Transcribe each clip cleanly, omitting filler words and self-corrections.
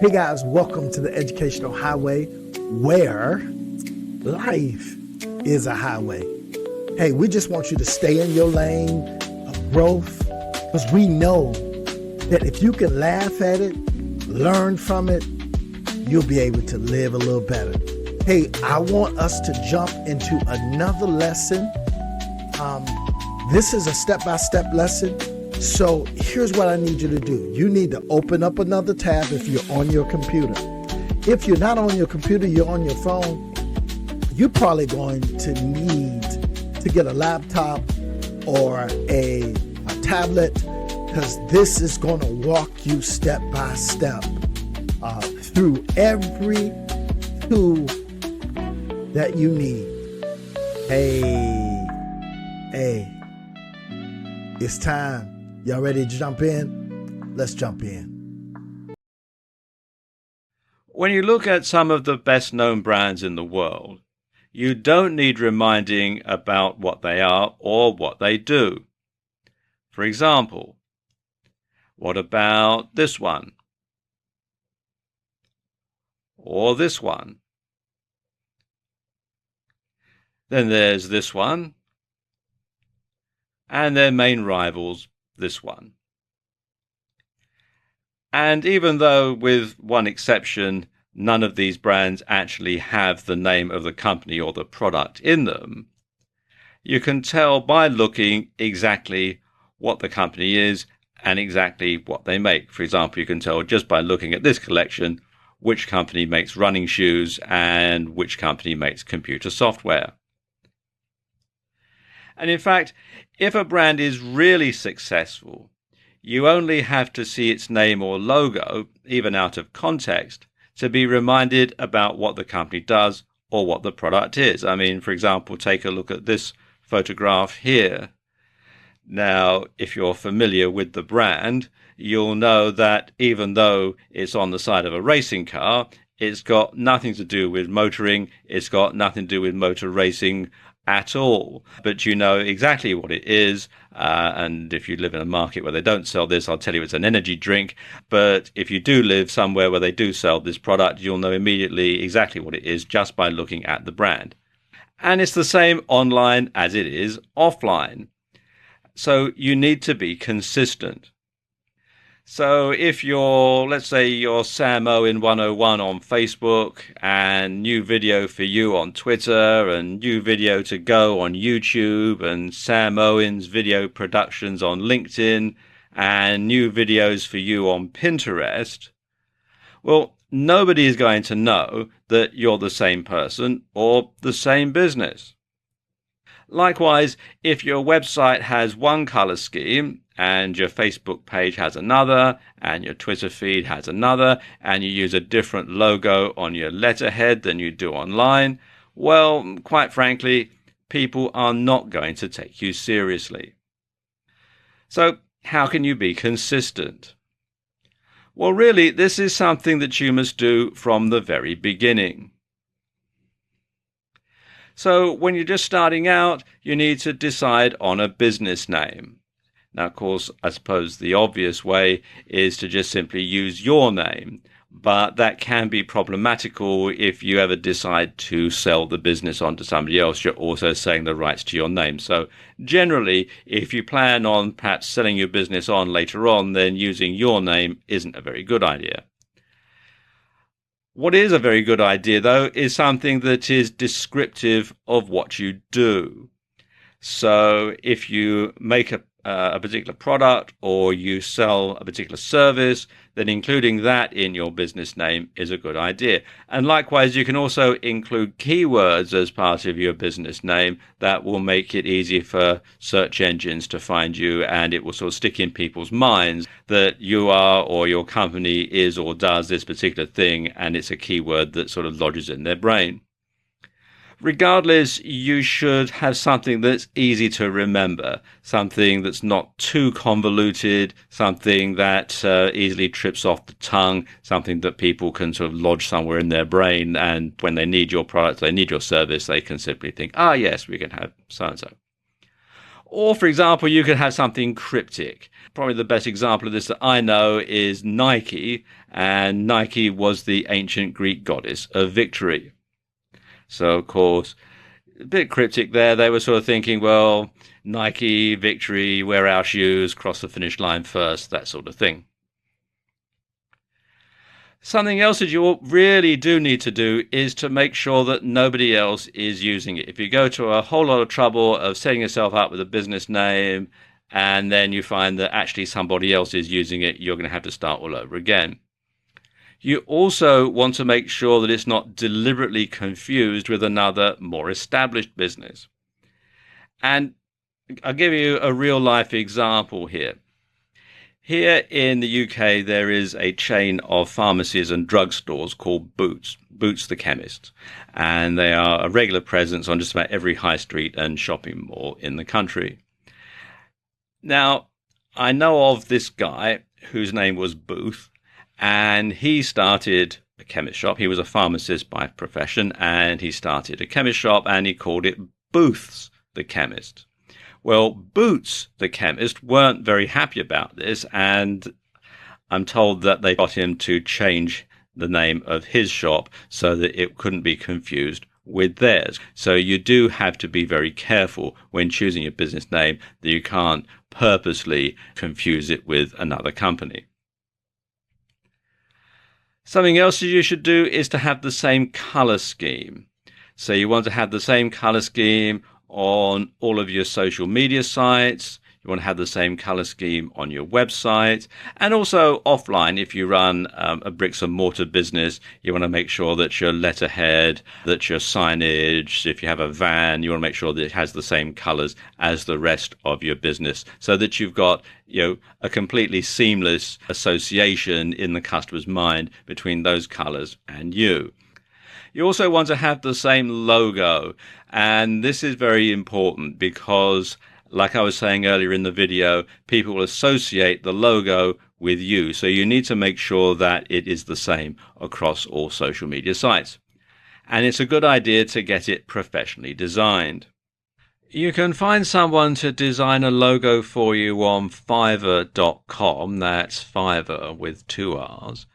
Hey guys, welcome to the Educational Highway, where life is a highway. Hey, we just want you to stay in your lane of growth, because we know that if you can laugh at it, learn from it, you'll be able to live a little better. Hey, I want us to jump into another lesson. This is a step-by-step lesson. So here's what I need you to do. You need to open up another tab if you're on your computer. If you're not on your computer, you're on your phone, you're probably going to need to get a laptop or a tablet, because this is going to walk you step by step through every tool that you need. Hey, it's time. Y'all ready to jump in? Let's jump in. When you look at some of the best-known brands in the world, you don't need reminding about what they are or what they do. For example, what about this one? Or this one? Then there's this one, and their main rivals, this one. And even though, with one exception, none of these brands actually have the name of the company or the product in them, you can tell by looking exactly what the company is and exactly what they make. For example, you can tell just by looking at this collection which company makes running shoes and which company makes computer software. And in fact, if a brand is really successful, you only have to see its name or logo, even out of context, to be reminded about what the company does or what the product is. I mean, for example, take a look at this photograph here. Now, if you're familiar with the brand, you'll know that even though it's on the side of a racing car, it's got nothing to do with motoring, it's got nothing to do with motor racing at all. But you know exactly what it is, and if you live in a market where they don't sell this, I'll tell you it's an energy drink. But if you do live somewhere where they do sell this product, you'll know immediately exactly what it is just by looking at the brand. And it's the same online as it is offline. So you need to be consistent. So if let's say you're Sam Owen 101 on Facebook, and new video for you on Twitter, and new video to go on YouTube, and Sam Owen's video productions on LinkedIn, and new videos for you on Pinterest, well, nobody is going to know that you're the same person or the same business. Likewise, if your website has one color scheme and your Facebook page has another and your Twitter feed has another, and you use a different logo on your letterhead than you do online, well, quite frankly, people are not going to take you seriously. So how can you be consistent? Well, really, this is something that you must do from the very beginning. So when you're just starting out, you need to decide on a business name. Now, of course, I suppose the obvious way is to just simply use your name, but that can be problematical if you ever decide to sell the business on to somebody else. You're also selling the rights to your name. So generally, if you plan on perhaps selling your business on later on, then using your name isn't a very good idea. What is a very good idea, though, is something that is descriptive of what you do. So if you make a particular product or you sell a particular service, then including that in your business name is a good idea. And likewise, you can also include keywords as part of your business name that will make it easy for search engines to find you, and it will sort of stick in people's minds that you are or your company is or does this particular thing, and it's a keyword that sort of lodges in their brain. Regardless, you should have something that's easy to remember, something that's not too convoluted, something that easily trips off the tongue, something that people can sort of lodge somewhere in their brain, and when they need your product, they need your service, they can simply think, yes, we can have so-and-so. Or, for example, you could have something cryptic. Probably the best example of this that I know is Nike, and Nike was the ancient Greek goddess of victory. So, of course, a bit cryptic there. They were sort of thinking, well, Nike, victory, wear our shoes, cross the finish line first, that sort of thing. Something else that you really do need to do is to make sure that nobody else is using it. If you go to a whole lot of trouble of setting yourself up with a business name and then you find that actually somebody else is using it, you're going to have to start all over again. You also want to make sure that it's not deliberately confused with another more established business. And I'll give you a real life example here. Here in the UK, there is a chain of pharmacies and drugstores called Boots the Chemist, and they are a regular presence on just about every high street and shopping mall in the country. Now, I know of this guy whose name was Booth, and he started a chemist shop. He was a pharmacist by profession, and he started a chemist shop, and he called it Booth's the Chemist. Well, Boots, the chemist, weren't very happy about this, and I'm told that they got him to change the name of his shop so that it couldn't be confused with theirs. So you do have to be very careful when choosing your business name that you can't purposely confuse it with another company. Something else you should do is to have the same color scheme. So you want to have the same color scheme on all of your social media sites. You want to have the same color scheme on your website, and also offline. If you run a bricks and mortar business, you want to make sure that your letterhead, that your signage, if you have a van, you want to make sure that it has the same colors as the rest of your business, so that you've got a completely seamless association in the customer's mind between those colors and you. You also want to have the same logo, and this is very important because, like I was saying earlier in the video, people will associate the logo with you. So you need to make sure that it is the same across all social media sites. And it's a good idea to get it professionally designed. You can find someone to design a logo for you on Fiverr.com. That's Fiverr with 2 R's.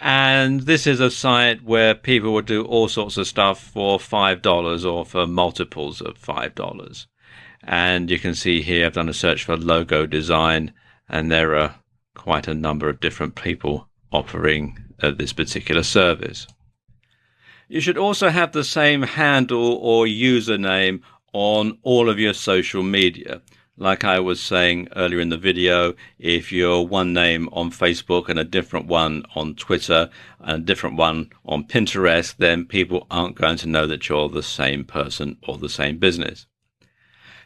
And this is a site where people will do all sorts of stuff for $5 or for multiples of $5. And you can see here I've done a search for logo design, and there are quite a number of different people offering this particular service. You should also have the same handle or username on all of your social media. Like I was saying earlier in the video, if you're one name on Facebook and a different one on Twitter and a different one on Pinterest, then people aren't going to know that you're the same person or the same business.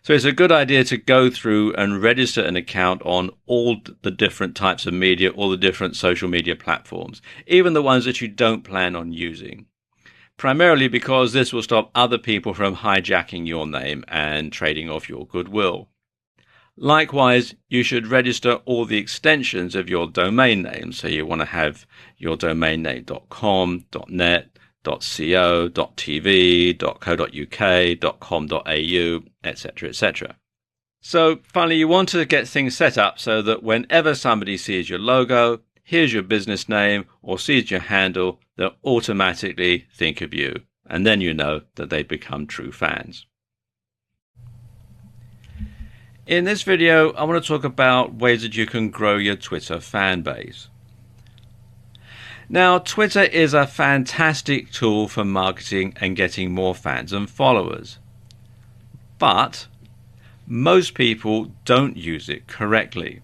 So it's a good idea to go through and register an account on all the different types of media, all the different social media platforms, even the ones that you don't plan on using. Primarily because this will stop other people from hijacking your name and trading off your goodwill. Likewise, you should register all the extensions of your domain name. So you want to have your domain name .com, .net, .co, .tv, .co.uk, .com.au, etc., etc. So finally, you want to get things set up so that whenever somebody sees your logo, hears your business name, or sees your handle, they'll automatically think of you. And then you know that they've become true fans. In this video, I want to talk about ways that you can grow your Twitter fan base. Now, Twitter is a fantastic tool for marketing and getting more fans and followers. But most people don't use it correctly.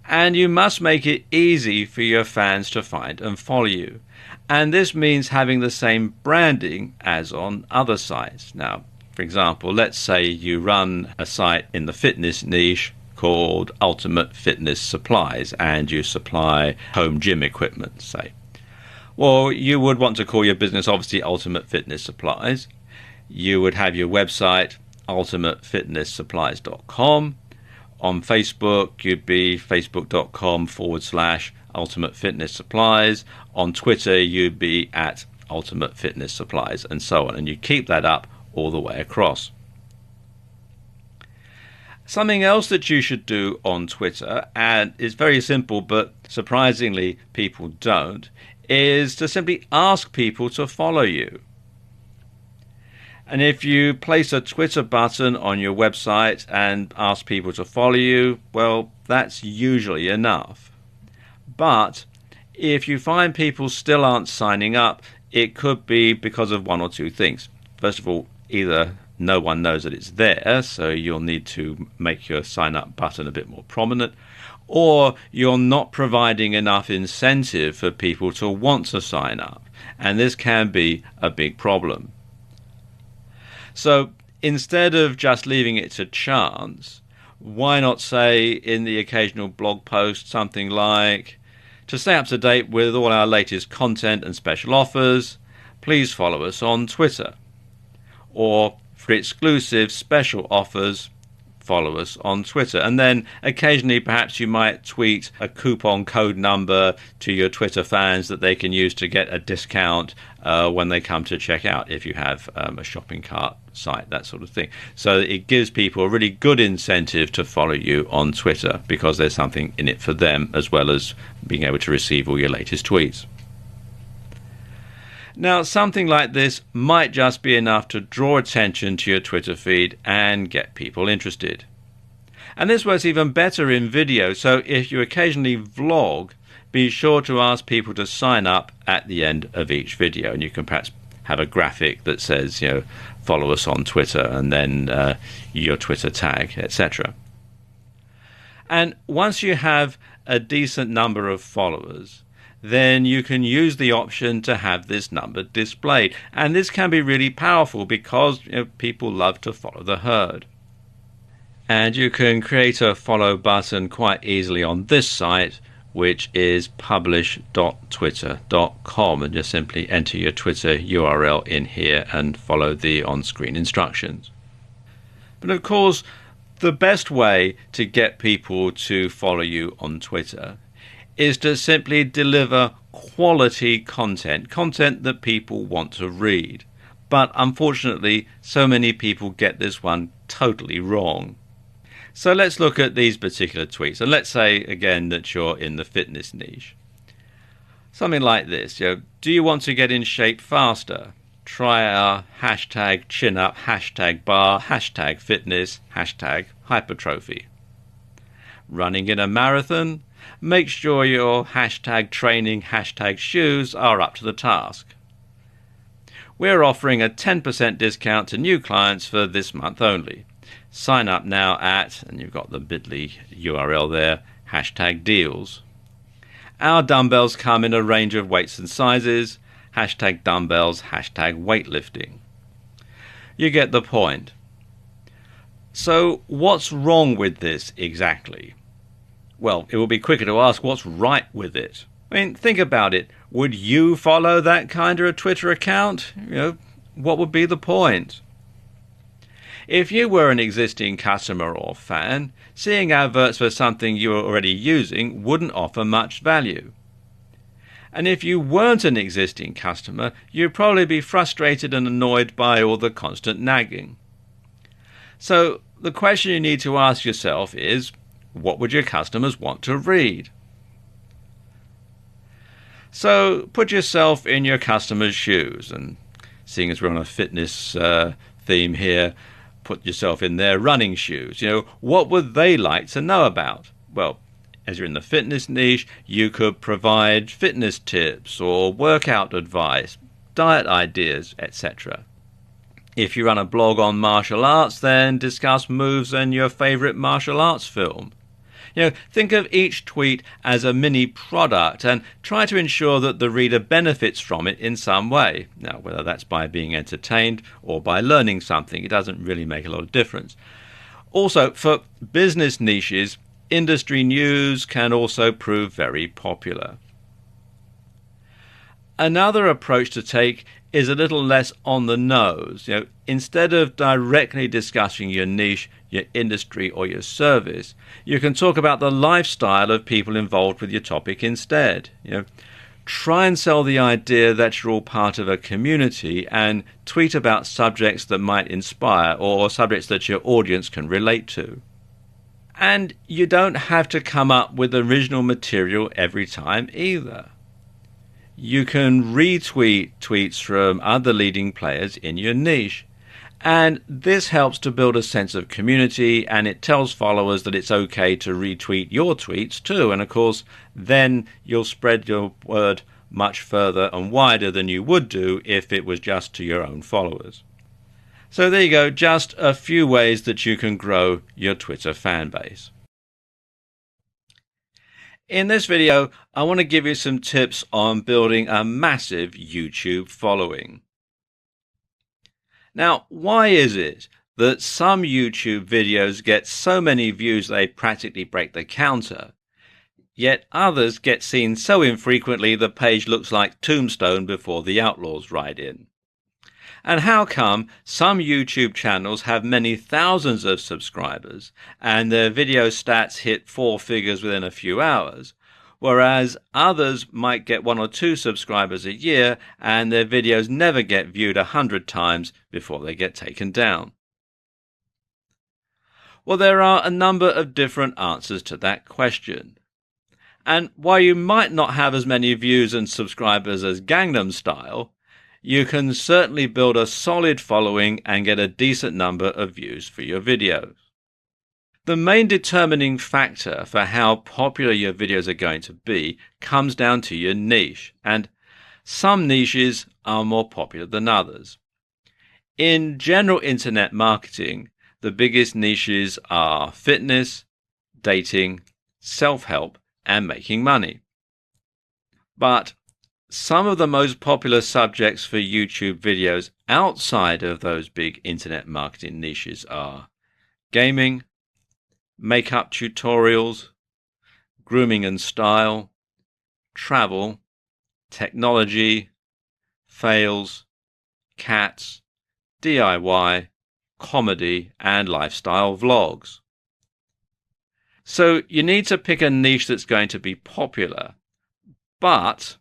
And you must make it easy for your fans to find and follow you. And this means having the same branding as on other sites. Now, for example, let's say you run a site in the fitness niche called Ultimate Fitness Supplies, and you supply home gym equipment, say. Well, you would want to call your business obviously Ultimate Fitness Supplies. You would have your website ultimatefitnesssupplies.com. On Facebook, you'd be facebook.com/Ultimate Fitness Supplies. On Twitter, you'd be at Ultimate Fitness Supplies, and so on. And you keep that up all the way across. Something else that you should do on Twitter, and it's very simple, but surprisingly people don't, is to simply ask people to follow you. And if you place a Twitter button on your website and ask people to follow you, well, that's usually enough. But if you find people still aren't signing up, it could be because of one or two things. First of all, either no one knows that it's there, so you'll need to make your sign up button a bit more prominent, or you're not providing enough incentive for people to want to sign up, and this can be a big problem. So instead of just leaving it to chance, why not say in the occasional blog post something like, to stay up to date with all our latest content and special offers, please follow us on Twitter. Or for exclusive special offers, follow us on Twitter. And then occasionally perhaps you might tweet a coupon code number to your Twitter fans that they can use to get a discount when they come to check out, if you have a shopping cart site, that sort of thing. So it gives people a really good incentive to follow you on Twitter because there's something in it for them, as well as being able to receive all your latest tweets. Now, something like this might just be enough to draw attention to your Twitter feed and get people interested. And this works even better in video, so if you occasionally vlog, be sure to ask people to sign up at the end of each video. And you can perhaps have a graphic that says, follow us on Twitter, and then your Twitter tag, etc. And once you have a decent number of followers, then you can use the option to have this number displayed. And this can be really powerful because people love to follow the herd. And you can create a follow button quite easily on this site, which is publish.twitter.com, and just simply enter your Twitter URL in here and follow the on-screen instructions. But of course, the best way to get people to follow you on Twitter is to simply deliver quality content that people want to read. But unfortunately, so many people get this one totally wrong. So let's look at these particular tweets. And let's say, again, that you're in the fitness niche. Something like this, do you want to get in shape faster? Try our hashtag chin up, hashtag bar, hashtag fitness, hashtag hypertrophy. Running in a marathon? Make sure your hashtag training, hashtag shoes are up to the task. We're offering a 10% discount to new clients for this month only. Sign up now at, and you've got the bit.ly URL there, hashtag deals. Our dumbbells come in a range of weights and sizes, hashtag dumbbells, hashtag weightlifting. You get the point. So what's wrong with this exactly? Well, it will be quicker to ask what's right with it. I mean, think about it. Would you follow that kind of a Twitter account? What would be the point? If you were an existing customer or fan, seeing adverts for something you were already using wouldn't offer much value. And if you weren't an existing customer, you'd probably be frustrated and annoyed by all the constant nagging. So the question you need to ask yourself is, what would your customers want to read? So put yourself in your customer's shoes, and seeing as we're on a fitness theme here, put yourself in their running shoes. What would they like to know about? Well, as you're in the fitness niche, you could provide fitness tips or workout advice, diet ideas, etc. If you run a blog on martial arts, then discuss moves and your favorite martial arts film. Think of each tweet as a mini product and try to ensure that the reader benefits from it in some way. Now, whether that's by being entertained or by learning something, it doesn't really make a lot of difference. Also, for business niches, industry news can also prove very popular. Another approach to take is a little less on the nose. Instead of directly discussing your niche, your industry, or your service, you can talk about the lifestyle of people involved with your topic instead. Try and sell the idea that you're all part of a community and tweet about subjects that might inspire or subjects that your audience can relate to. And you don't have to come up with original material every time either. You can retweet tweets from other leading players in your niche. And this helps to build a sense of community, and it tells followers that it's okay to retweet your tweets too. And of course, then you'll spread your word much further and wider than you would do if it was just to your own followers. So there you go, just a few ways that you can grow your Twitter fan base. In this video, I want to give you some tips on building a massive YouTube following. Now, why is it that some YouTube videos get so many views they practically break the counter, yet others get seen so infrequently the page looks like Tombstone before the Outlaws ride in? And how come some YouTube channels have many thousands of subscribers and their video stats hit 4 figures within a few hours, whereas others might get 1 or 2 subscribers a year and their videos never get viewed 100 times before they get taken down? Well, there are a number of different answers to that question. And while you might not have as many views and subscribers as Gangnam Style, you can certainly build a solid following and get a decent number of views for your videos. The main determining factor for how popular your videos are going to be comes down to your niche, and some niches are more popular than others. In general internet marketing, the biggest niches are fitness, dating, self-help, and making money. But some of the most popular subjects for YouTube videos outside of those big internet marketing niches are gaming, makeup tutorials, grooming and style, travel, technology, fails, cats, DIY, comedy, and lifestyle vlogs. So you need to pick a niche that's going to be popular, but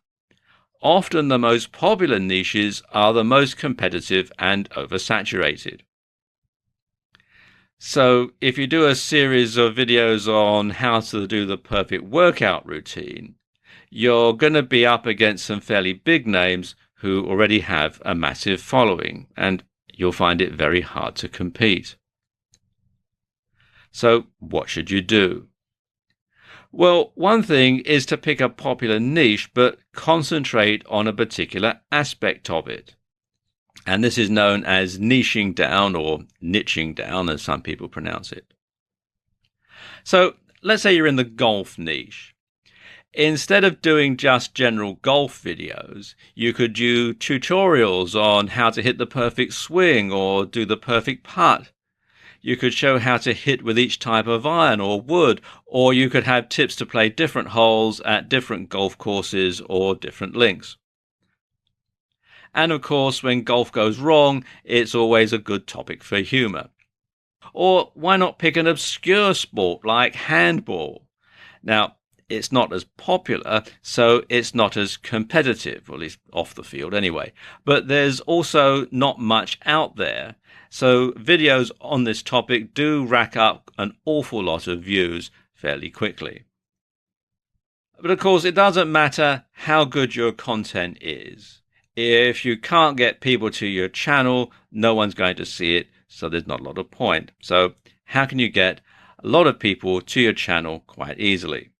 often the most popular niches are the most competitive and oversaturated. So if you do a series of videos on how to do the perfect workout routine, you're going to be up against some fairly big names who already have a massive following, and you'll find it very hard to compete. So what should you do? Well, one thing is to pick a popular niche, but concentrate on a particular aspect of it. And this is known as niching down, or niching down, as some people pronounce it. So let's say you're in the golf niche. Instead of doing just general golf videos, you could do tutorials on how to hit the perfect swing or do the perfect putt. You could show how to hit with each type of iron or wood, or you could have tips to play different holes at different golf courses or different links. And of course, when golf goes wrong, it's always a good topic for humor. Or why not pick an obscure sport like handball? Now, it's not as popular, so it's not as competitive, or at least off the field anyway. But there's also not much out there. So videos on this topic do rack up an awful lot of views fairly quickly. But of course, it doesn't matter how good your content is. If you can't get people to your channel, no one's going to see it, so there's not a lot of point. So how can you get a lot of people to your channel quite easily?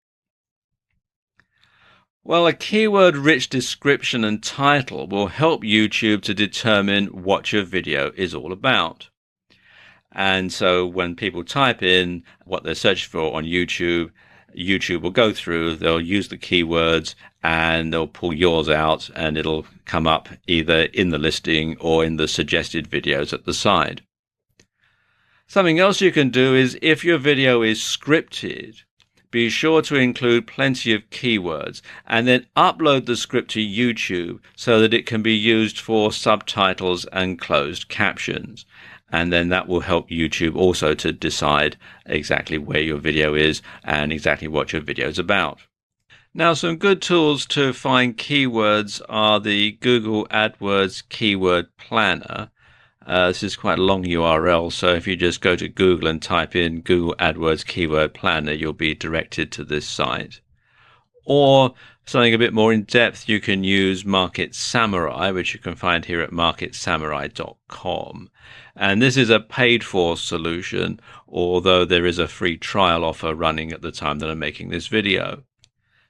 Well, a keyword-rich description and title will help YouTube to determine what your video is all about. And so when people type in what they're searching for on YouTube, YouTube will go through, they'll use the keywords, and they'll pull yours out, and it'll come up either in the listing or in the suggested videos at the side. Something else you can do is, if your video is scripted, be sure to include plenty of keywords and then upload the script to YouTube so that it can be used for subtitles and closed captions. And then that will help YouTube also to decide exactly where your video is and exactly what your video is about. Now, some good tools to find keywords are the Google AdWords Keyword Planner. This is quite a long URL, so if you just go to Google and type in Google AdWords Keyword Planner, you'll be directed to this site. Or something a bit more in depth, you can use Market Samurai, which you can find here at marketsamurai.com. And this is a paid-for solution, although there is a free trial offer running at the time that I'm making this video.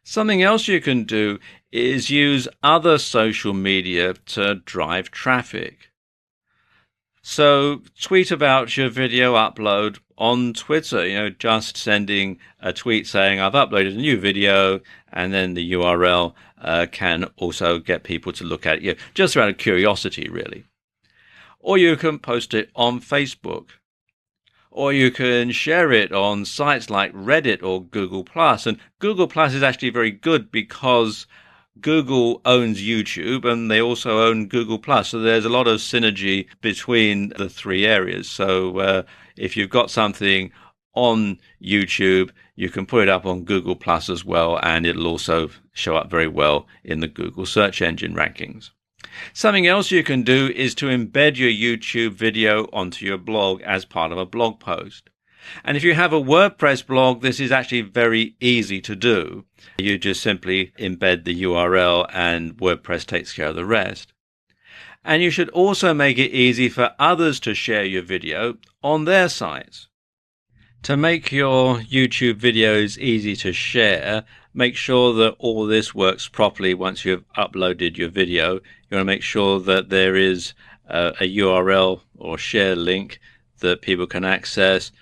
Something else you can do is use other social media to drive traffic. So tweet about your video upload on Twitter, just sending a tweet saying I've uploaded a new video, and then the URL can also get people to look at it, just out of curiosity, really. Or you can post it on Facebook. Or you can share it on sites like Reddit or Google+. And Google+ is actually very good because Google owns YouTube and they also own Google+. So there's a lot of synergy between the three areas. So if you've got something on YouTube, you can put it up on Google+ as well, and it'll also show up very well in the Google search engine rankings. Something else you can do is to embed your YouTube video onto your blog as part of a blog post. And if you have a WordPress blog, this is actually very easy to do. You just simply embed the URL and WordPress takes care of the rest. And you should also make it easy for others to share your video on their sites. To make your YouTube videos easy to share, make sure that all this works properly once you've uploaded your video. You want to make sure that there is a URL or share link that people can access,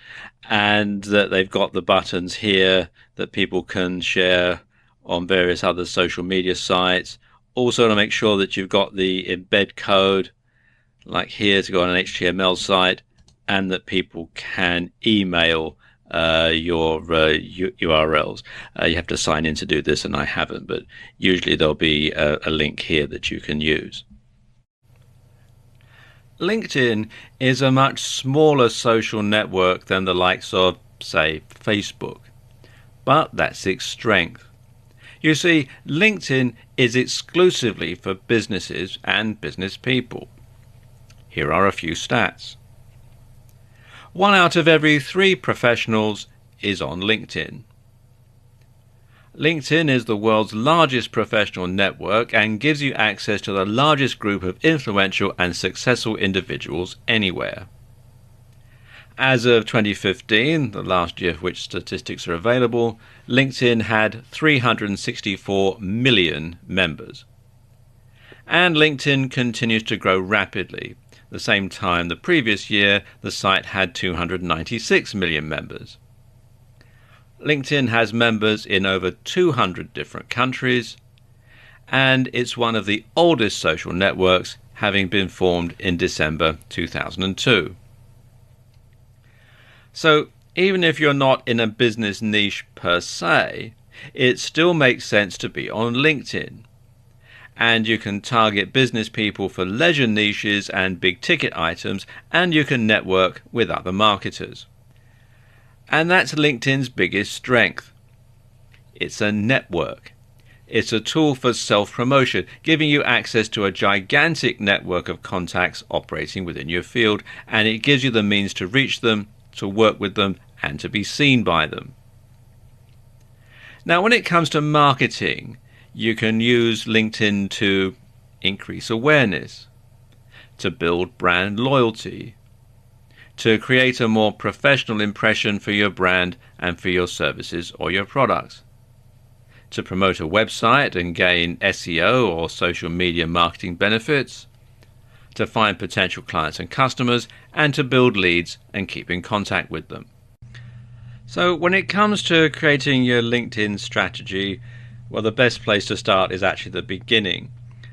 and that they've got the buttons here that people can share on various other social media sites. Also to make sure that you've got the embed code, like here, to go on an HTML site, and that people can email your URLs. You have to sign in to do this, and I haven't, but usually there'll be a link here that you can use. LinkedIn is a much smaller social network than the likes of, say, Facebook, but that's its strength. You see, LinkedIn is exclusively for businesses and business people. Here are a few stats. 1 out of every 3 professionals is on LinkedIn. LinkedIn is the world's largest professional network and gives you access to the largest group of influential and successful individuals anywhere. As of 2015, the last year of which statistics are available, LinkedIn had 364 million members. And LinkedIn continues to grow rapidly. The same time the previous year, the site had 296 million members. LinkedIn has members in over 200 different countries, and it's one of the oldest social networks, having been formed in December 2002. So even if you're not in a business niche per se, it still makes sense to be on LinkedIn. And you can target business people for leisure niches and big ticket items, and you can network with other marketers. And that's LinkedIn's biggest strength. It's a network. It's a tool for self-promotion, giving you access to a gigantic network of contacts operating within your field, and it gives you the means to reach them, to work with them, and to be seen by them. Now, when it comes to marketing, you can use LinkedIn to increase awareness, to build brand loyalty, to create a more professional impression for your brand and for your services or your products, to promote a website and gain SEO or social media marketing benefits, to find potential clients and customers, and to build leads and keep in contact with them. So when it comes to creating your LinkedIn strategy, well, the best place to start is actually the beginning.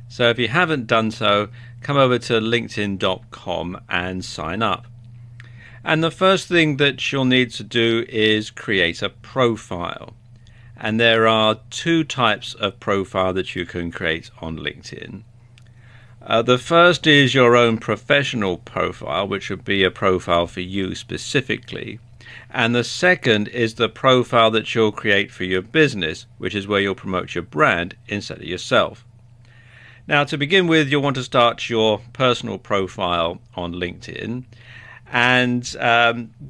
So if you haven't done so, come over to linkedin.com and sign up. And the first thing that you'll need to do is create a profile. And there are 2 types of profile that you can create on LinkedIn. The first is your own professional profile, which would be a profile for you specifically. And the second is the profile that you'll create for your business, which is where you'll promote your brand instead of yourself. Now, to begin with, you'll want to start your personal profile on LinkedIn. And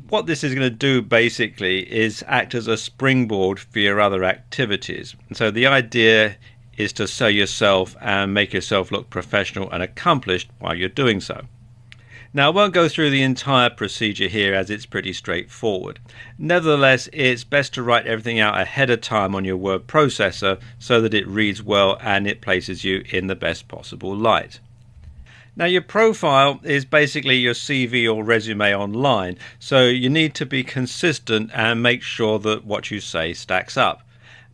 what this is going to do basically is act as a springboard for your other activities. And so the idea is to sell yourself and make yourself look professional and accomplished while you're doing so. Now, I won't go through the entire procedure here as it's pretty straightforward. Nevertheless, it's best to write everything out ahead of time on your word processor so that it reads well and it places you in the best possible light. Now, your profile is basically your CV or resume online, so you need to be consistent and make sure that what you say stacks up.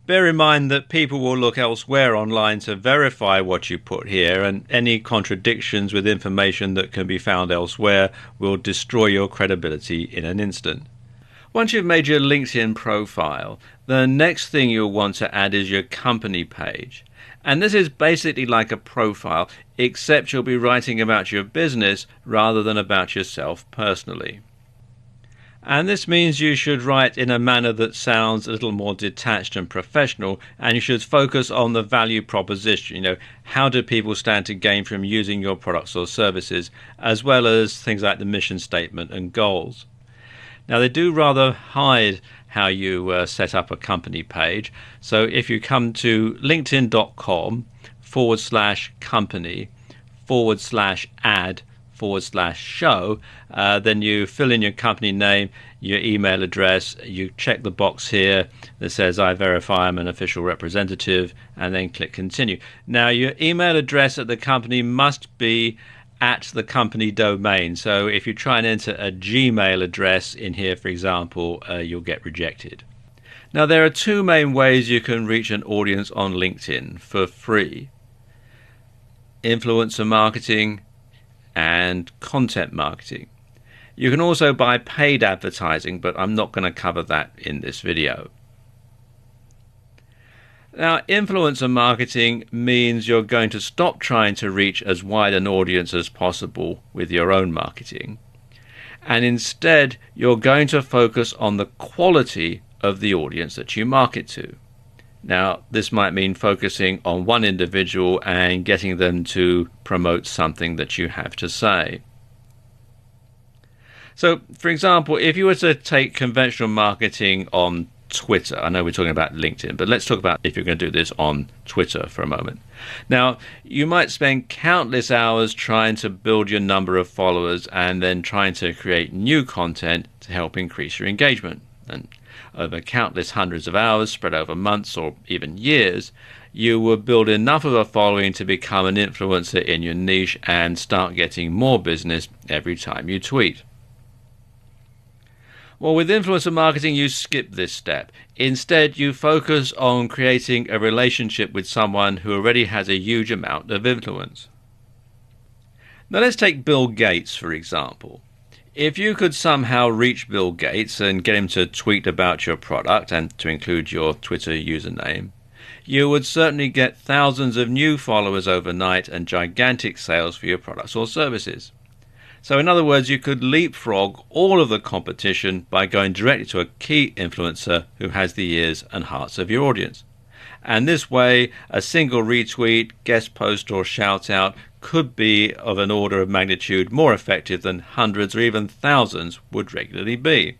Bear in mind that people will look elsewhere online to verify what you put here, and any contradictions with information that can be found elsewhere will destroy your credibility in an instant. Once you've made your LinkedIn profile, the next thing you'll want to add is your company page. And this is basically like a profile, except you'll be writing about your business rather than about yourself personally. And this means you should write in a manner that sounds a little more detached and professional, and you should focus on the value proposition. How do people stand to gain from using your products or services, as well as things like the mission statement and goals. Now, they do rather hide how you set up a company page. So if you come to linkedin.com/company/add/show, then you fill in your company name, your email address, you check the box here that says I verify I'm an official representative, and then click continue. Now, your email address at the company must be at the company domain. So if you try and enter a Gmail address in here, for example, you'll get rejected. Now, there are two main ways you can reach an audience on LinkedIn for free: influencer marketing and content marketing. You can also buy paid advertising, but I'm not going to cover that in this video. Now, influencer marketing means you're going to stop trying to reach as wide an audience as possible with your own marketing, and instead you're going to focus on the quality of the audience that you market to. Now, this might mean focusing on one individual and getting them to promote something that you have to say. So, for example, if you were to take conventional marketing on Twitter, I know we're talking about LinkedIn, but let's talk about if you're going to do this on Twitter for a moment. Now, you might spend countless hours trying to build your number of followers and then trying to create new content to help increase your engagement. And over countless hundreds of hours spread over months or even years, you will build enough of a following to become an influencer in your niche and start getting more business every time you tweet. Well, with influencer marketing, you skip this step. Instead, you focus on creating a relationship with someone who already has a huge amount of influence. Now, let's take Bill Gates, for example. If you could somehow reach Bill Gates and get him to tweet about your product and to include your Twitter username, you would certainly get thousands of new followers overnight and gigantic sales for your products or services. So in other words, you could leapfrog all of the competition by going directly to a key influencer who has the ears and hearts of your audience. And this way, a single retweet, guest post or shout out could be of an order of magnitude more effective than hundreds or even thousands would regularly be.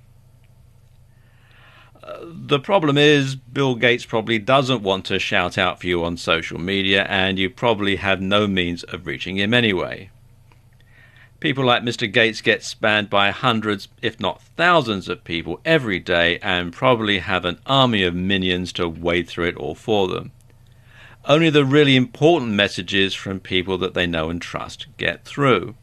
The problem is Bill Gates probably doesn't want to shout out for you on social media, and you probably have no means of reaching him anyway. People like Mr. Gates get spammed by hundreds, if not thousands of people every day and probably have an army of minions to wade through it all for them. Only the really important messages from people that they know and trust get through.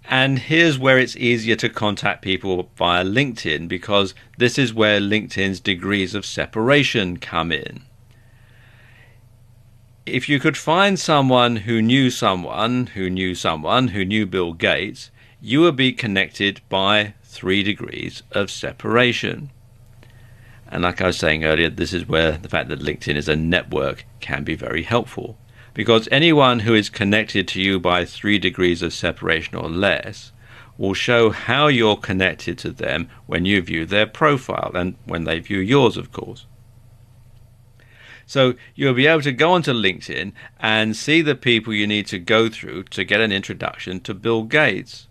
And here's where it's easier to contact people via LinkedIn, because this is where LinkedIn's degrees of separation come in. If you could find someone who knew someone who knew someone who knew Bill Gates, you would be connected by 3 degrees of separation. And like I was saying earlier, this is where the fact that LinkedIn is a network can be very helpful, because anyone who is connected to you by 3 degrees of separation or less will show how you're connected to them when you view their profile and when they view yours, of course. So you'll be able to go onto LinkedIn and see the people you need to go through to get an introduction to Bill Gates.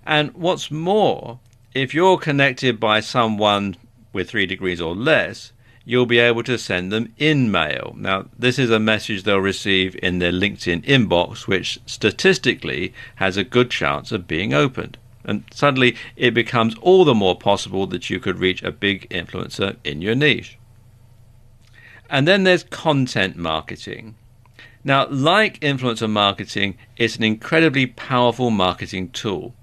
And what's more, if you're connected by someone with 3 degrees or less, you'll be able to send them in-mail. Now, this is a message they'll receive in their LinkedIn inbox, which statistically has a good chance of being opened. And suddenly it becomes all the more possible that you could reach a big influencer in your niche. And then there's content marketing. Now, like influencer marketing, it's an incredibly powerful marketing tool.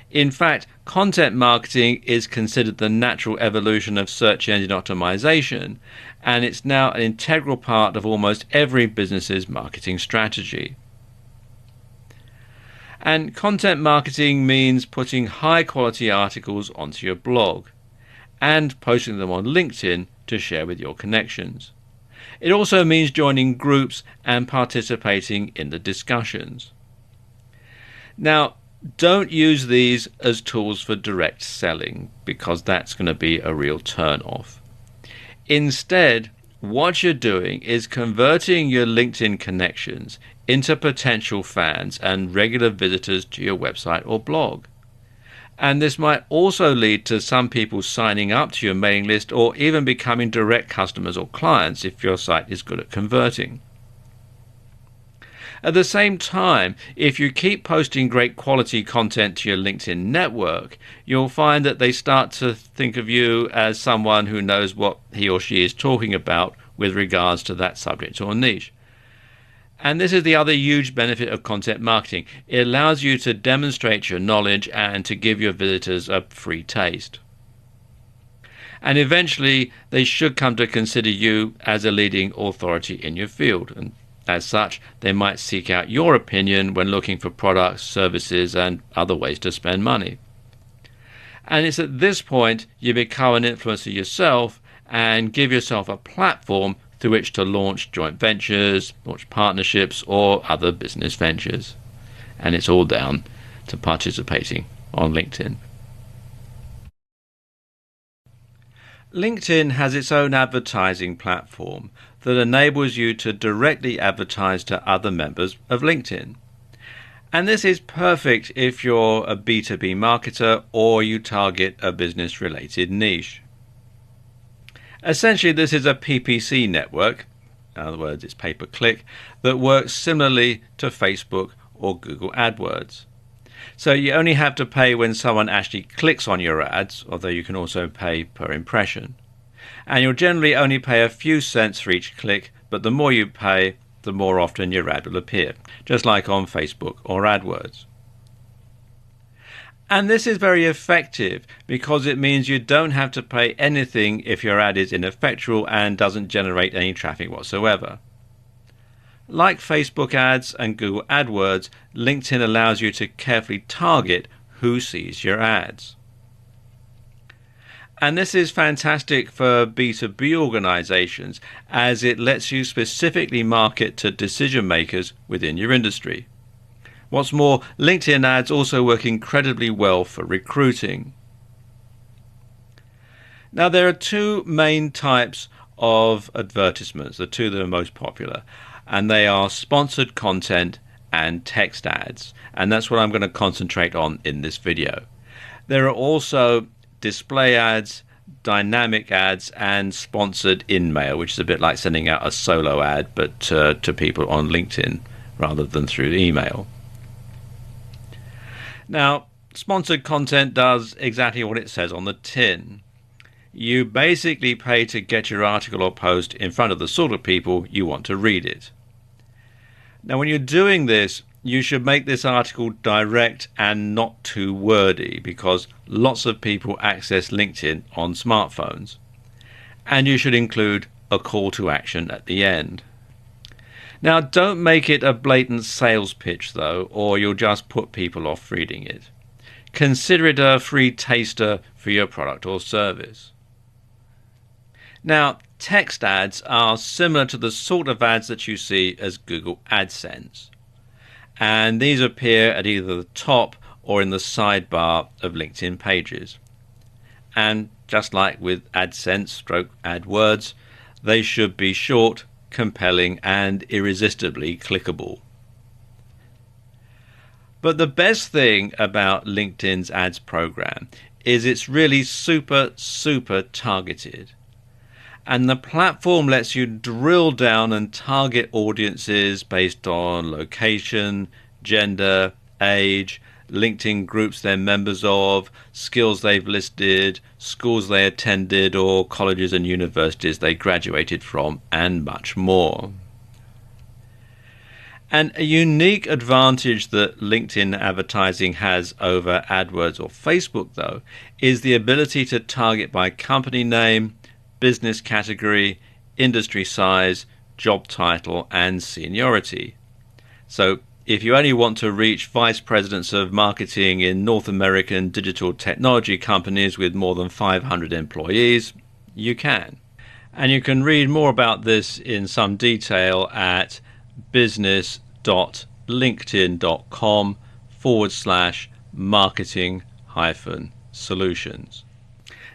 In fact, content marketing is considered the natural evolution of search engine optimization, and it's now an integral part of almost every business's marketing strategy. And content marketing means putting high-quality articles onto your blog and posting them on LinkedIn to share with your connections. It also means joining groups and participating in the discussions. Now, don't use these as tools for direct selling, because that's going to be a real turn-off. Instead, what you're doing is converting your LinkedIn connections into potential fans and regular visitors to your website or blog. And this might also lead to some people signing up to your mailing list or even becoming direct customers or clients if your site is good at converting. At the same time, if you keep posting great quality content to your LinkedIn network, you'll find that they start to think of you as someone who knows what he or she is talking about with regards to that subject or niche. And this is the other huge benefit of content marketing. It allows you to demonstrate your knowledge and to give your visitors a free taste. And eventually, they should come to consider you as a leading authority in your field. And as such, they might seek out your opinion when looking for products, services, and other ways to spend money. And it's at this point you become an influencer yourself and give yourself a platform through which to launch joint ventures, launch partnerships, or other business ventures. And it's all down to participating on LinkedIn. LinkedIn has its own advertising platform that enables you to directly advertise to other members of LinkedIn. And this is perfect if you're a B2B marketer or you target a business-related niche. Essentially, this is a PPC network, in other words, it's pay-per-click, that works similarly to Facebook or Google AdWords. So you only have to pay when someone actually clicks on your ads, although you can also pay per impression. And you'll generally only pay a few cents for each click, but the more you pay, the more often your ad will appear, just like on Facebook or AdWords. And this is very effective because it means you don't have to pay anything if your ad is ineffectual and doesn't generate any traffic whatsoever. Like Facebook ads and Google AdWords, LinkedIn allows you to carefully target who sees your ads. And this is fantastic for B2B organizations as it lets you specifically market to decision makers within your industry. What's more, LinkedIn ads also work incredibly well for recruiting. Now, there are two main types of advertisements, the two that are most popular, and they are sponsored content and text ads. And that's what I'm going to concentrate on in this video. There are also display ads, dynamic ads, and sponsored in-mail, which is a bit like sending out a solo ad, but to people on LinkedIn rather than through email. Now, sponsored content does exactly what it says on the tin. You basically pay to get your article or post in front of the sort of people you want to read it. Now, when you're doing this, you should make this article direct and not too wordy because lots of people access LinkedIn on smartphones. And you should include a call to action at the end. Now, don't make it a blatant sales pitch, though, or you'll just put people off reading it. Consider it a free taster for your product or service. Now, text ads are similar to the sort of ads that you see as Google AdSense. And these appear at either the top or in the sidebar of LinkedIn pages. And just like with AdSense / AdWords, They should be short, compelling, and irresistibly clickable. But the best thing about LinkedIn's ads program is it's really super targeted. And the platform lets you drill down and target audiences based on location, gender, age, LinkedIn groups they're members of, skills they've listed, schools they attended, or colleges and universities they graduated from, and much more. And a unique advantage that LinkedIn advertising has over AdWords or Facebook, though, is the ability to target by company name, business category, industry size, job title, and seniority. So if you only want to reach vice presidents of marketing in North American digital technology companies with more than 500 employees, you can. And you can read more about this in some detail at business.linkedin.com/marketing-solutions.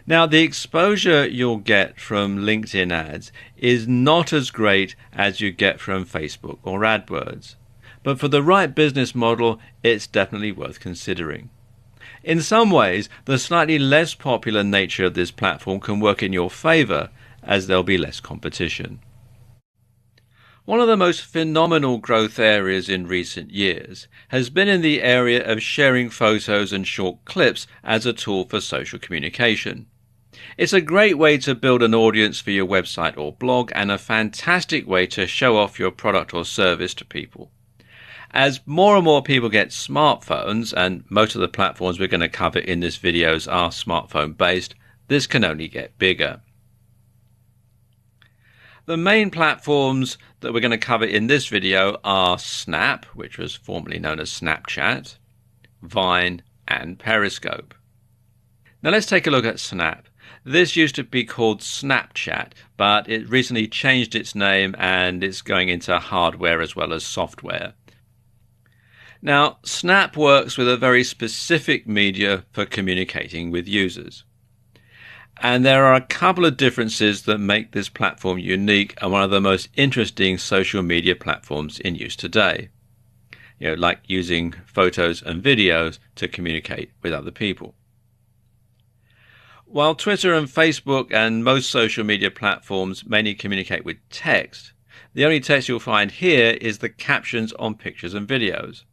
Now, the exposure you'll get from LinkedIn ads is not as great as you get from Facebook or AdWords. But for the right business model, it's definitely worth considering. In some ways, the slightly less popular nature of this platform can work in your favor, as there'll be less competition. One of the most phenomenal growth areas in recent years has been in the area of sharing photos and short clips as a tool for social communication. It's a great way to build an audience for your website or blog, and a fantastic way to show off your product or service to people. As more and more people get smartphones, and most of the platforms we're going to cover in this video are smartphone based, this can only get bigger. The main platforms that we're going to cover in this video are Snap, which was formerly known as Snapchat, Vine, and Periscope. Now let's take a look at Snap. This used to be called Snapchat, but it recently changed its name and it's going into hardware as well as software. Now, Snap works with a very specific media for communicating with users. And there are a couple of differences that make this platform unique and one of the most interesting social media platforms in use today. Like using photos and videos to communicate with other people. While Twitter and Facebook and most social media platforms mainly communicate with text, the only text you'll find here is the captions on pictures and videos.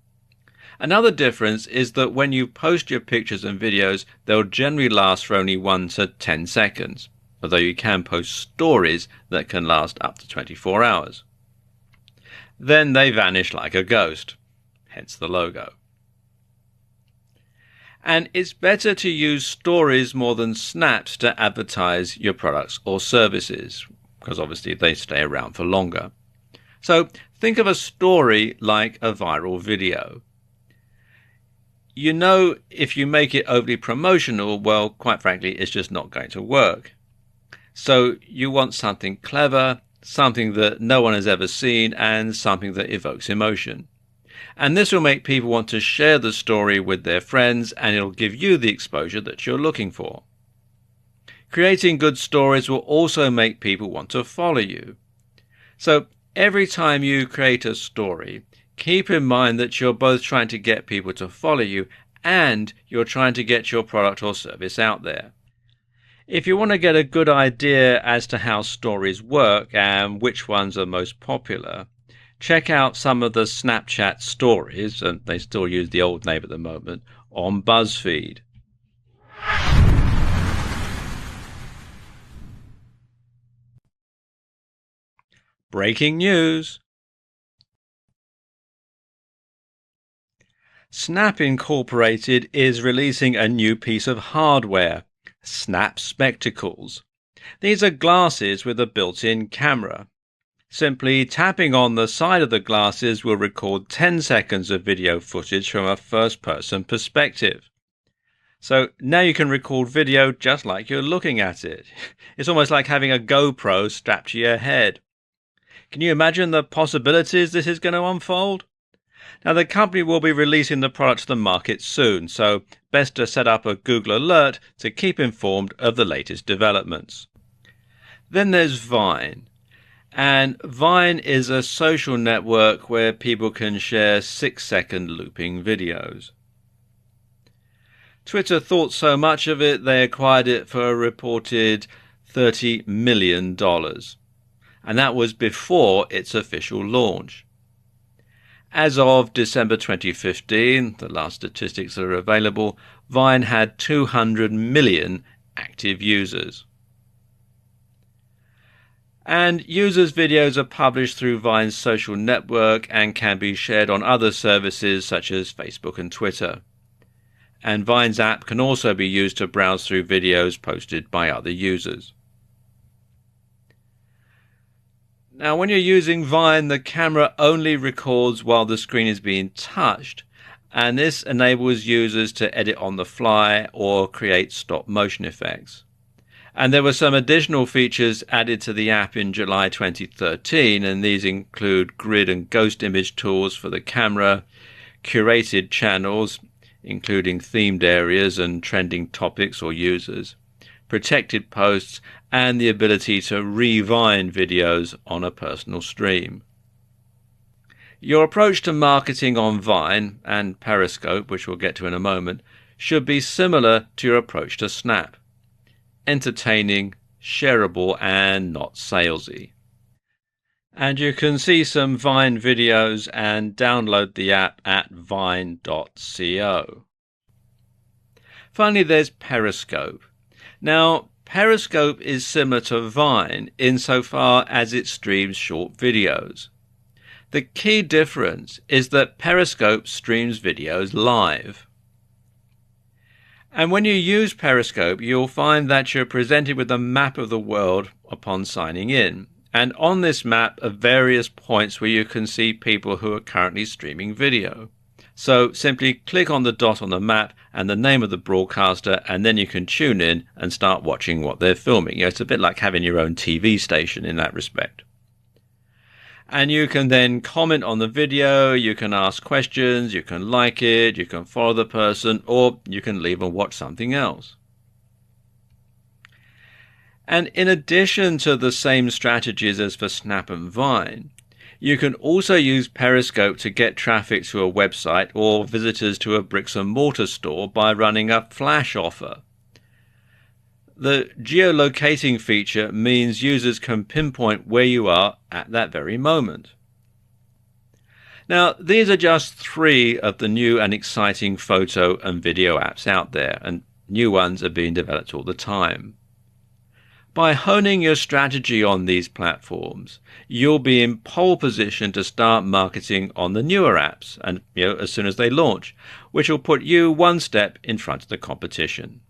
Another difference is that when you post your pictures and videos, they'll generally last for only 1 to 10 seconds, although you can post stories that can last up to 24 hours. Then they vanish like a ghost, hence the logo. And it's better to use stories more than snaps to advertise your products or services, because obviously they stay around for longer. So think of a story like a viral video. If you make it overly promotional, well, quite frankly, it's just not going to work. So you want something clever, something that no one has ever seen, and something that evokes emotion. And this will make people want to share the story with their friends, and it'll give you the exposure that you're looking for. Creating good stories will also make people want to follow you. So every time you create a story, keep in mind that you're both trying to get people to follow you and you're trying to get your product or service out there. If you want to get a good idea as to how stories work and which ones are most popular, check out some of the Snapchat stories, and they still use the old name at the moment, on BuzzFeed. Breaking news. Snap Incorporated is releasing a new piece of hardware, Snap Spectacles. These are glasses with a built-in camera. Simply tapping on the side of the glasses will record 10 seconds of video footage from a first-person perspective. So now you can record video just like you're looking at it. It's almost like having a GoPro strapped to your head. Can you imagine the possibilities this is going to unfold? Now, the company will be releasing the product to the market soon, so best to set up a Google alert to keep informed of the latest developments. Then there's Vine. And Vine is a social network where people can share 6-second looping videos. Twitter thought so much of it, they acquired it for a reported $30 million. And that was before its official launch. As of December 2015, the last statistics that are available, Vine had 200 million active users. And users' videos are published through Vine's social network and can be shared on other services such as Facebook and Twitter. And Vine's app can also be used to browse through videos posted by other users. Now, when you're using Vine, the camera only records while the screen is being touched, and this enables users to edit on the fly or create stop-motion effects. And there were some additional features added to the app in July 2013, and these include grid and ghost image tools for the camera, curated channels, including themed areas and trending topics or users, protected posts, and the ability to re-Vine videos on a personal stream. Your approach to marketing on Vine and Periscope, which we'll get to in a moment, should be similar to your approach to Snap. Entertaining, shareable, and not salesy. And you can see some Vine videos and download the app at vine.co. Finally, there's Periscope. Now, Periscope is similar to Vine insofar as it streams short videos. The key difference is that Periscope streams videos live. And when you use Periscope, you'll find that you're presented with a map of the world upon signing in. And on this map are various points where you can see people who are currently streaming video. So simply click on the dot on the map and the name of the broadcaster, and then you can tune in and start watching what they're filming. It's a bit like having your own TV station in that respect. And you can then comment on the video, you can ask questions, you can like it, you can follow the person, or you can leave and watch something else. And in addition to the same strategies as for Snap and Vine, you can also use Periscope to get traffic to a website or visitors to a bricks and mortar store by running a flash offer. The geolocating feature means users can pinpoint where you are at that very moment. Now, these are just 3 of the new and exciting photo and video apps out there, and new ones are being developed all the time. By honing your strategy on these platforms, you'll be in pole position to start marketing on the newer apps, and as soon as they launch, which will put you one step in front of the competition.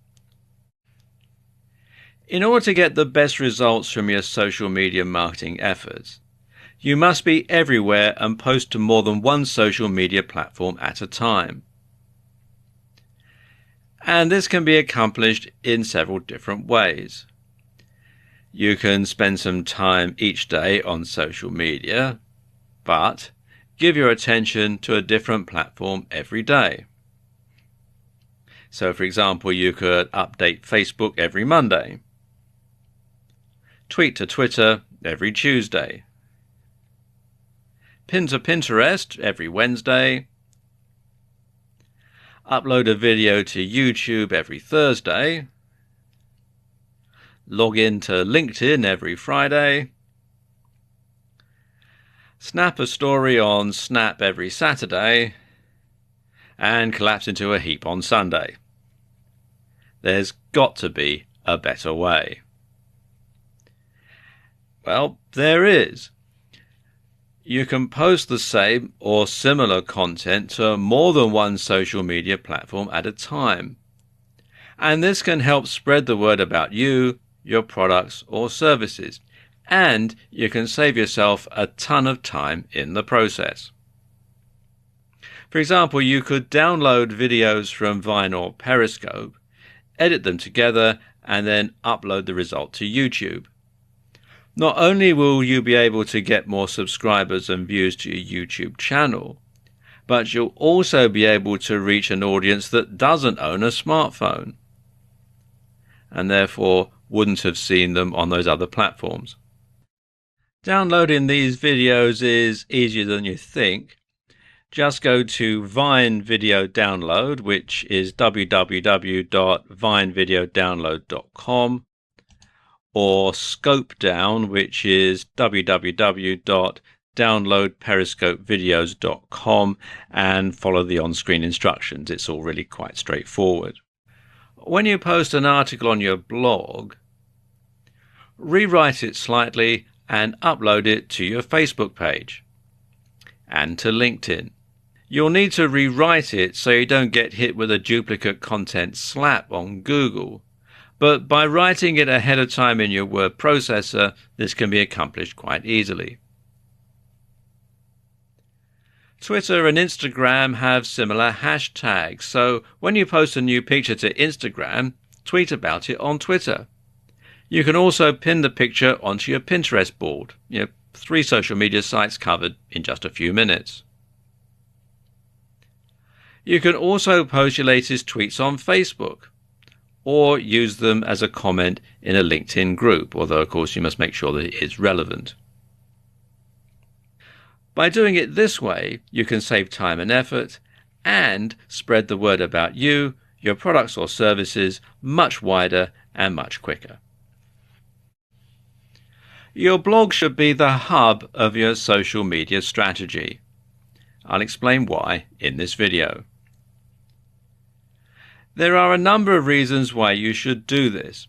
In order to get the best results from your social media marketing efforts, you must be everywhere and post to more than one social media platform at a time. And this can be accomplished in several different ways. You can spend some time each day on social media, but give your attention to a different platform every day. So, for example, you could update Facebook every Monday, tweet to Twitter every Tuesday, pin to Pinterest every Wednesday, upload a video to YouTube every Thursday, log in to LinkedIn every Friday, snap a story on Snap every Saturday, and collapse into a heap on Sunday. There's got to be a better way. Well, there is. You can post the same or similar content to more than one social media platform at a time. And this can help spread the word about you, your products or services, and you can save yourself a ton of time in the process. For example, you could download videos from Vine or Periscope, edit them together, and then upload the result to YouTube. Not only will you be able to get more subscribers and views to your YouTube channel, but you'll also be able to reach an audience that doesn't own a smartphone, and therefore wouldn't have seen them on those other platforms. Downloading these videos is easier than you think. Just go to Vine Video Download, which is www.vinevideodownload.com, or Scope Down, which is www.downloadperiscopevideos.com, and follow the on-screen instructions. It's all really quite straightforward. When you post an article on your blog, rewrite it slightly and upload it to your Facebook page and to LinkedIn. You'll need to rewrite it so you don't get hit with a duplicate content slap on Google. But by writing it ahead of time in your word processor, this can be accomplished quite easily. Twitter and Instagram have similar hashtags, so when you post a new picture to Instagram, tweet about it on Twitter. You can also pin the picture onto your Pinterest board. 3 social media sites covered in just a few minutes. You can also post your latest tweets on Facebook, or use them as a comment in a LinkedIn group, although of course you must make sure that it is relevant. By doing it this way, you can save time and effort and spread the word about you, your products or services much wider and much quicker. Your blog should be the hub of your social media strategy. I'll explain why in this video. There are a number of reasons why you should do this.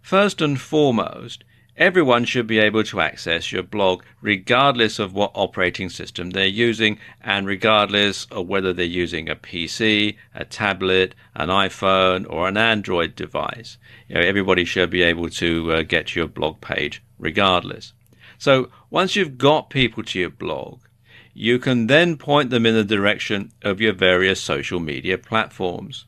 First and foremost, everyone should be able to access your blog regardless of what operating system they're using and regardless of whether they're using a PC, a tablet, an iPhone or an Android device. Everybody should be able to get to your blog page regardless. So once you've got people to your blog, you can then point them in the direction of your various social media platforms.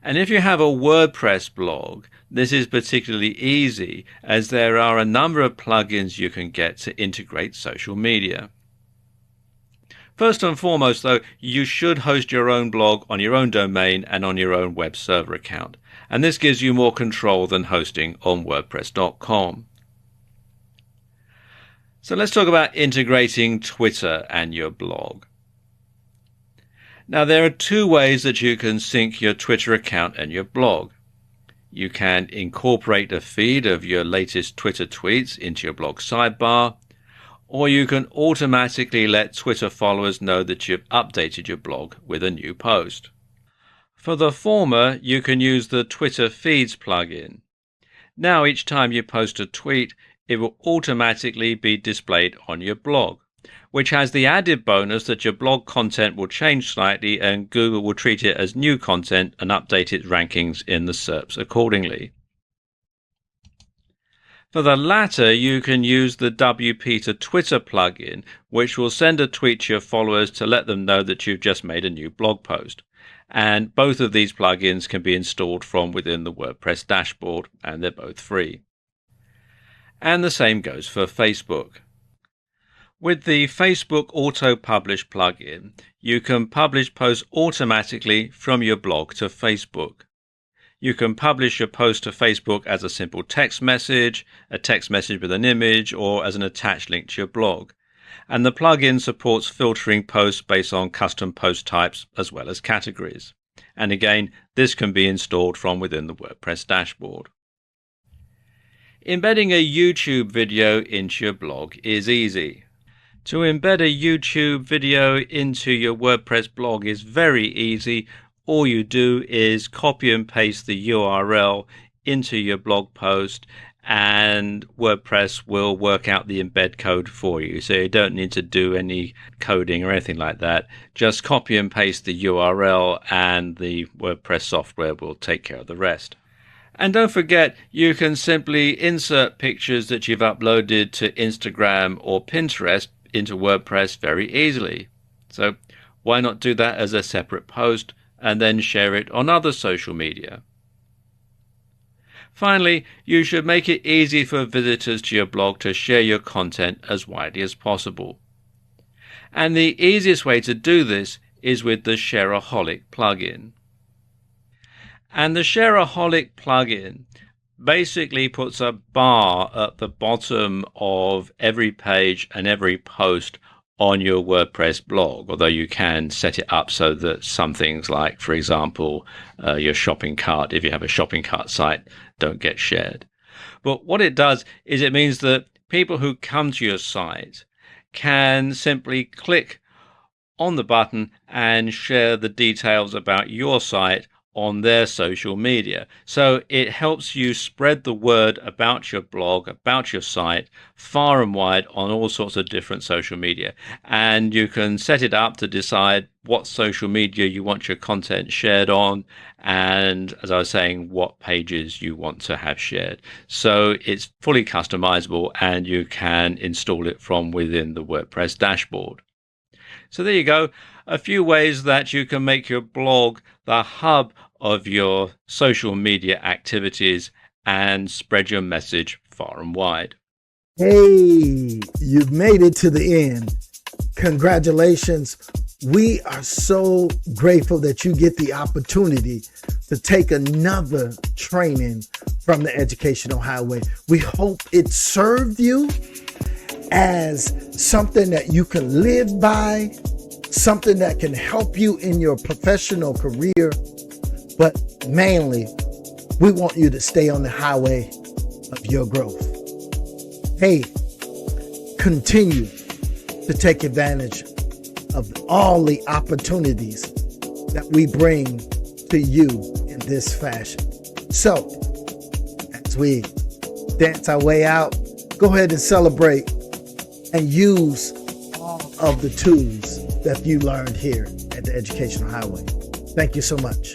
And if you have a WordPress blog, this is particularly easy as there are a number of plugins you can get to integrate social media. First and foremost, though, you should host your own blog on your own domain and on your own web server account. And this gives you more control than hosting on WordPress.com. So let's talk about integrating Twitter and your blog. Now, there are 2 ways that you can sync your Twitter account and your blog. You can incorporate a feed of your latest Twitter tweets into your blog sidebar, or you can automatically let Twitter followers know that you've updated your blog with a new post. For the former, you can use the Twitter Feeds plugin. Now, each time you post a tweet, it will automatically be displayed on your blog, which has the added bonus that your blog content will change slightly and Google will treat it as new content and update its rankings in the SERPs accordingly. For the latter, you can use the WP to Twitter plugin, which will send a tweet to your followers to let them know that you've just made a new blog post. And both of these plugins can be installed from within the WordPress dashboard, and they're both free. And the same goes for Facebook. With the Facebook Auto Publish plugin, you can publish posts automatically from your blog to Facebook. You can publish your post to Facebook as a simple text message, a text message with an image, or as an attached link to your blog. And the plugin supports filtering posts based on custom post types as well as categories. And again, this can be installed from within the WordPress dashboard. Embedding a YouTube video into your blog is easy. To embed a YouTube video into your WordPress blog is very easy. All you do is copy and paste the URL into your blog post and WordPress will work out the embed code for you. So you don't need to do any coding or anything like that. Just copy and paste the URL and the WordPress software will take care of the rest. And don't forget, you can simply insert pictures that you've uploaded to Instagram or Pinterest into WordPress very easily. So why not do that as a separate post and then share it on other social media? Finally, you should make it easy for visitors to your blog to share your content as widely as possible. And the easiest way to do this is with the Shareaholic plugin. And the Shareaholic plugin basically puts a bar at the bottom of every page and every post on your WordPress blog, although you can set it up so that some things like, for example, your shopping cart, if you have a shopping cart site, don't get shared. But what it does is it means that people who come to your site can simply click on the button and share the details about your site on their social media. So it helps you spread the word about your blog, about your site, far and wide on all sorts of different social media. And you can set it up to decide what social media you want your content shared on, and as I was saying, what pages you want to have shared. So it's fully customizable, and you can install it from within the WordPress dashboard. So there you go, a few ways that you can make your blog the hub of your social media activities and spread your message far and wide. Hey, you've made it to the end. Congratulations. We are so grateful that you get the opportunity to take another training from the Educational Highway. We hope it served you as something that you can live by, something that can help you in your professional career. But mainly, we want you to stay on the highway of your growth. Hey, continue to take advantage of all the opportunities that we bring to you in this fashion. So, as we dance our way out, go ahead and celebrate and use all of the tools that you learned here at the Educational Highway. Thank you so much.